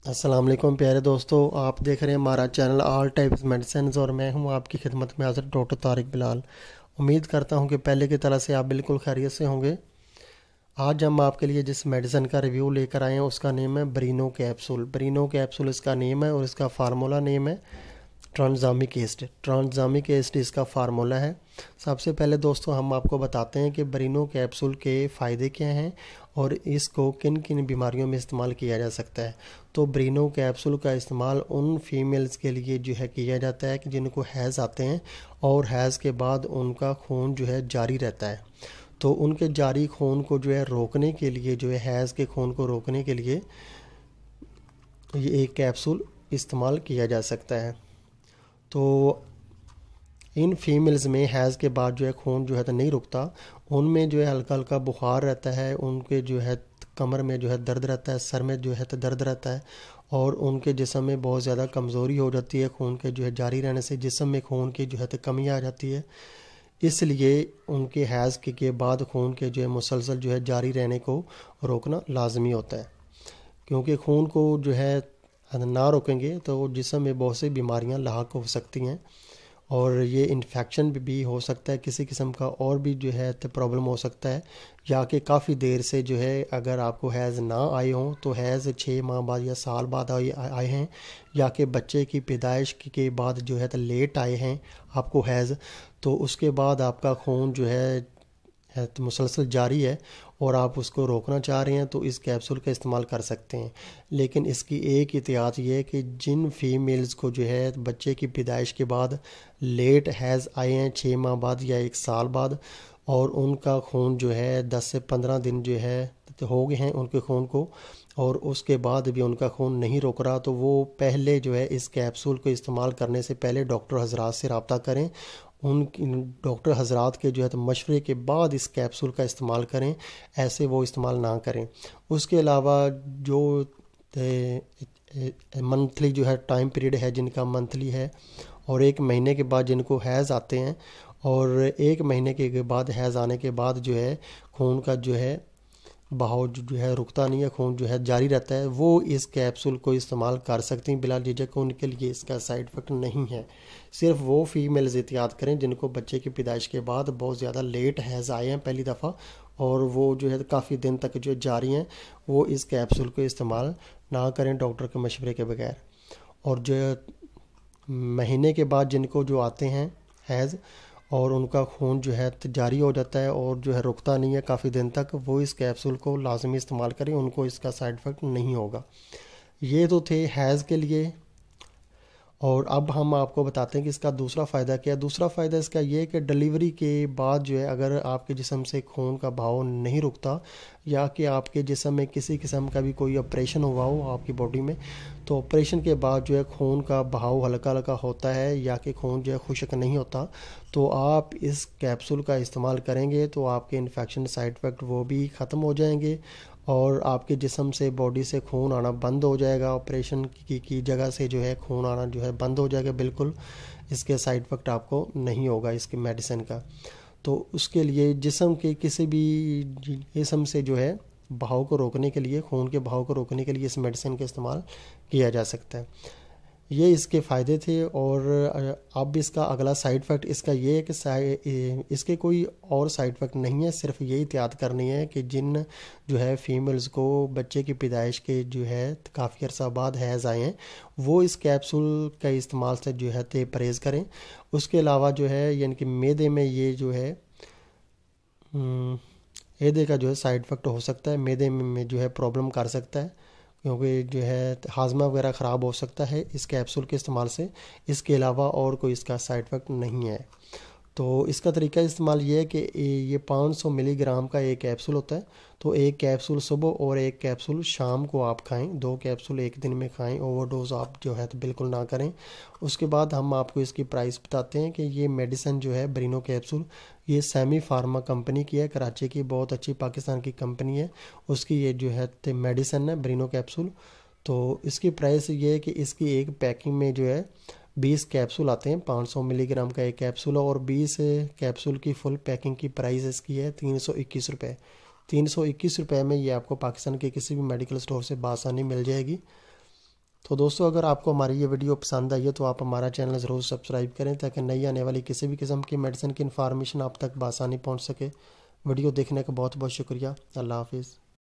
السلام علیکم پیارے دوستو، آپ دیکھ رہے ہیں ہمارا چینل آل ٹائپس میڈیسنز اور میں ہوں آپ کی خدمت میں حاضر ڈاکٹر طارق بلال۔ امید کرتا ہوں کہ پہلے کی طرح سے آپ بالکل خیریت سے ہوں گے۔ آج ہم آپ کے لیے جس میڈیسن کا ریویو لے کر آئے ہیں اس کا نیم ہے برینو کیپسول۔ برینو کیپسول اس کا نیم ہے اور اس کا فارمولا نیم ہے ٹرانزامک ایسڈ۔ ٹرانزامک ایسڈ اس کا فارمولا ہے۔ سب سے پہلے دوستو ہم آپ کو بتاتے ہیں کہ برینو کیپسول کے فائدے کیا ہیں اور اس کو کن کن بیماریوں میں استعمال کیا جا سکتا ہے۔ تو برینو کیپسول کا استعمال ان فیمیلز کے لیے جو ہے کیا جاتا ہے کہ جن کو حیض آتے ہیں اور حیض کے بعد ان کا خون جو ہے جاری رہتا ہے، تو ان کے جاری خون کو جو ہے روکنے کے لیے، جو ہے حیض کے خون کو روکنے کے لیے یہ ایک کیپسول استعمال کیا جا سکتا ہے۔ تو ان فیمیلز میں حیض کے بعد جو ہے خون جو ہے تو نہیں رکتا، ان میں جو ہے ہلکا ہلکا بخار رہتا ہے، ان کے جو ہے کمر میں جو ہے درد رہتا ہے، سر میں جو ہے تو درد رہتا ہے اور ان کے جسم میں بہت زیادہ کمزوری ہو جاتی ہے۔ خون کے جو ہے جاری رہنے سے جسم میں خون کی جو ہے تو کمی آ جاتی ہے، اس لیے ان کے حیض کے بعد خون کے جو ہے مسلسل جو ہے جاری رہنے کو روکنا لازمی ہوتا ہے، کیونکہ خون کو جو ہے نہ روکیں گے تو جسم میں بہت سی بیماریاں لاحق ہو سکتی ہیں اور یہ انفیکشن بھی ہو سکتا ہے کسی قسم کا، اور بھی جو ہے پرابلم ہو سکتا ہے، یا کہ کافی دیر سے جو ہے اگر آپ کو حیض نہ آئے ہوں تو حیض 6 ماہ بعد یا سال بعد آئے ہیں، یا کہ بچے کی پیدائش کے بعد جو ہے لیٹ آئے ہیں آپ کو حیض، تو اس کے بعد آپ کا خون جو ہے مسلسل جاری ہے اور آپ اس کو روکنا چاہ رہے ہیں تو اس کیپسول کا استعمال کر سکتے ہیں۔ لیکن اس کی ایک احتیاط یہ ہے کہ جن فیمیلز کو جو ہے بچے کی پیدائش کے بعد لیٹ حیض آئے ہیں 6 ماہ بعد یا 1 سال بعد، اور ان کا خون جو ہے 10 سے 15 دن جو ہے ہو گئے ہیں ان کے خون کو، اور اس کے بعد بھی ان کا خون نہیں روک رہا، تو وہ پہلے جو ہے اس کیپسول کو استعمال کرنے سے پہلے ڈاکٹر حضرات سے رابطہ کریں۔ ان ڈاکٹر حضرات کے جو ہے تو مشورے کے بعد اس کیپسول کا استعمال کریں، ایسے وہ استعمال نہ کریں۔ اس کے علاوہ جو منتھلی جو ہے ٹائم پیریڈ ہے، جن کا منتھلی ہے اور 1 مہینے کے بعد جن کو حیض آتے ہیں، اور 1 مہینے کے بعد حیض آنے کے بعد جو ہے خون کا جو ہے بہاؤ جو ہے رکتا نہیں ہے، خون جو ہے جاری رہتا ہے، وہ اس کیپسول کو استعمال کر سکتی ہیں بلا جھجک۔ ان کے لیے اس کا سائیڈ افیکٹ نہیں ہے۔ صرف وہ فیمیلز احتیاط کریں جن کو بچے کی پیدائش کے بعد بہت زیادہ لیٹ حیض آئے ہیں پہلی دفعہ، اور وہ جو ہے کافی دن تک جو جاری ہیں، وہ اس کیپسول کو استعمال نہ کریں ڈاکٹر کے مشورے کے بغیر۔ اور جو مہینے کے بعد جن کو جو آتے ہیں حیض اور ان کا خون جو ہے جاری ہو جاتا ہے اور جو ہے رکتا نہیں ہے کافی دن تک، وہ اس کیپسول کو لازمی استعمال کریں، ان کو اس کا سائیڈ افیکٹ نہیں ہوگا۔ یہ تو تھے حیض کے لیے، اور اب ہم آپ کو بتاتے ہیں کہ اس کا دوسرا فائدہ کیا ہے۔ دوسرا فائدہ اس کا یہ ہے کہ ڈلیوری کے بعد جو ہے اگر آپ کے جسم سے خون کا بہاؤ نہیں رکتا، یا کہ آپ کے جسم میں کسی قسم کا بھی کوئی آپریشن ہوا ہو آپ کی باڈی میں، تو آپریشن کے بعد جو ہے خون کا بہاؤ ہلکا ہلکا ہوتا ہے یا کہ خون جو ہے خشک نہیں ہوتا، تو آپ اس کیپسول کا استعمال کریں گے تو آپ کے انفیکشن سائیڈ افیکٹ وہ بھی ختم ہو جائیں گے، اور آپ کے جسم سے باڈی سے خون آنا بند ہو جائے گا۔ آپریشن کی جگہ سے جو ہے خون آنا جو ہے بند ہو جائے گا بالکل، اس کے سائیڈ افیکٹ آپ کو نہیں ہوگا اس کی میڈیسن کا۔ تو اس کے لیے جسم کے کسی بھی جسم سے جو ہے بہاؤ کو روکنے کے لیے، خون کے بہاؤ کو روکنے کے لیے اس میڈیسن کا استعمال کیا جا سکتا ہے۔ یہ اس کے فائدے تھے، اور اب اس کا اگلا سائیڈ افیکٹ اس کا یہ ہے کہ اس کے کوئی اور سائیڈ افیکٹ نہیں ہے، صرف یہی احتیاط کرنی ہے کہ جن جو ہے فیمیلز کو بچے کی پیدائش کے جو ہے کافی عرصہ بعد حیض آئے ہیں، وہ اس کیپسول کا استعمال سے جو ہے پرہیز کریں۔ اس کے علاوہ جو ہے یعنی کہ معدے میں یہ جو ہے معدے کا جو ہے سائیڈ افیکٹ ہو سکتا ہے، معدے میں جو ہے پرابلم کر سکتا ہے، کیونکہ جو ہے ہاضمہ وغیرہ خراب ہو سکتا ہے اس کیپسول کے استعمال سے۔ اس کے علاوہ اور کوئی اس کا سائیڈ افیکٹ نہیں ہے۔ تو اس کا طریقہ استعمال یہ ہے کہ یہ 500 ملی گرام کا ایک کیپسول ہوتا ہے، تو ایک کیپسول صبح اور ایک کیپسول شام کو آپ کھائیں، 2 کیپسول ایک دن میں کھائیں، اوور ڈوز آپ جو ہے تو بالکل نہ کریں۔ اس کے بعد ہم آپ کو اس کی پرائس بتاتے ہیں کہ یہ میڈیسن جو ہے برینو کیپسول، یہ سیمی فارما کمپنی کی ہے، کراچی کی بہت اچھی پاکستان کی کمپنی ہے، اس کی یہ جو ہے میڈیسن ہے برینو کیپسول۔ تو اس کی پرائس یہ ہے کہ اس کی ایک پیکنگ میں جو ہے 20 کیپسول آتے ہیں، 500 ملی گرام کا ایک کیپسول، اور 20 کیپسول کی فل پیکنگ کی پرائس اس کی ہے 321 روپے۔ 321 روپے میں یہ آپ کو پاکستان کے کسی بھی میڈیکل سٹور سے بآسانی مل جائے گی۔ تو دوستو اگر آپ کو ہماری یہ ویڈیو پسند آئی ہے تو آپ ہمارا چینل ضرور سبسکرائب کریں تاکہ نئی آنے والی کسی بھی قسم کی میڈیسن کی انفارمیشن آپ تک بآسانی پہنچ سکے۔ ویڈیو دیکھنے کا بہت بہت شکریہ۔ اللہ حافظ۔